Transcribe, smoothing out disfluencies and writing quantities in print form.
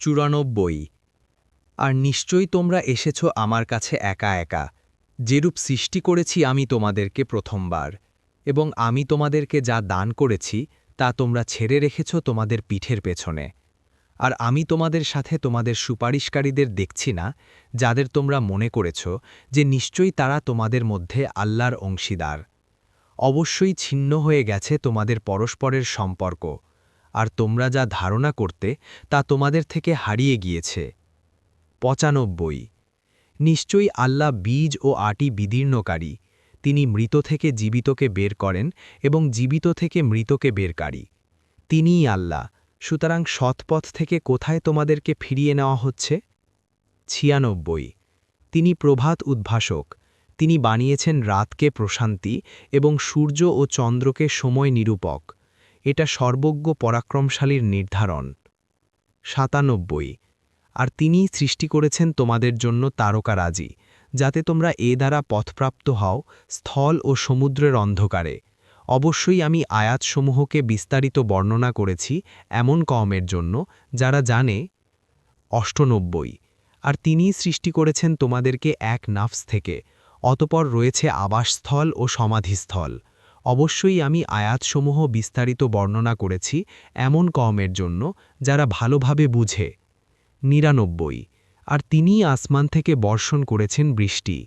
94। আর নিশ্চয়ই তোমরা এসেছ আমার কাছে একা একা, যেরূপ সৃষ্টি করেছি আমি তোমাদেরকে প্রথমবার, এবং আমি তোমাদেরকে যা দান করেছি তা তোমরা ছেড়ে রেখেছ তোমাদের পিঠের পেছনে। আর আমি তোমাদের সাথে তোমাদের সুপারিশকারীদের দেখছি না, যাদের তোমরা মনে করেছ যে নিশ্চয়ই তারা তোমাদের মধ্যে আল্লাহর অংশীদার। অবশ্যই ছিন্ন হয়ে গেছে তোমাদের পরস্পরের সম্পর্ক, আর তোমরা যা ধারণা করতে তা তোমাদের থেকে হারিয়ে গিয়েছে। 95। নিশ্চয়ই আল্লাহ বীজ ও আটি বিদীর্ণকারী, তিনি মৃত থেকে জীবিতকে বের করেন এবং জীবিত থেকে মৃতকে বেরকারী। তিনিই আল্লাহ, সুতরাং সৎপথ থেকে কোথায় তোমাদেরকে ফিরিয়ে নেওয়া হচ্ছে? 96। তিনি প্রভাত উদ্ভাসক, তিনি বানিয়েছেন রাতকে প্রশান্তি এবং সূর্য ও চন্দ্রকে সময় নিরূপক। এটা সর্বজ্ঞ পরাক্রমশালীর নির্ধারণ। 97। আর তিনিই সৃষ্টি করেছেন তোমাদের জন্য তারকারাজি, যাতে তোমরা এ দ্বারা পথপ্রাপ্ত হও স্থল ও সমুদ্রের অন্ধকারে। অবশ্যই আমি আয়াতসমূহকে বিস্তারিত বর্ণনা করেছি এমন কওমের জন্য যারা জানে। 98। আর তিনিই সৃষ্টি করেছেন তোমাদেরকে এক নাফস থেকে, অতপর রয়েছে আবাসস্থল ও সমাধিস্থল। অবশ্যই আমি আয়াতসমূহ বিস্তারিত বর্ণনা করেছি এমন কওমের জন্য যারা ভালোভাবে বুঝে। 99। আর তিনিই আসমান থেকে বর্ষণ করেছেন বৃষ্টি,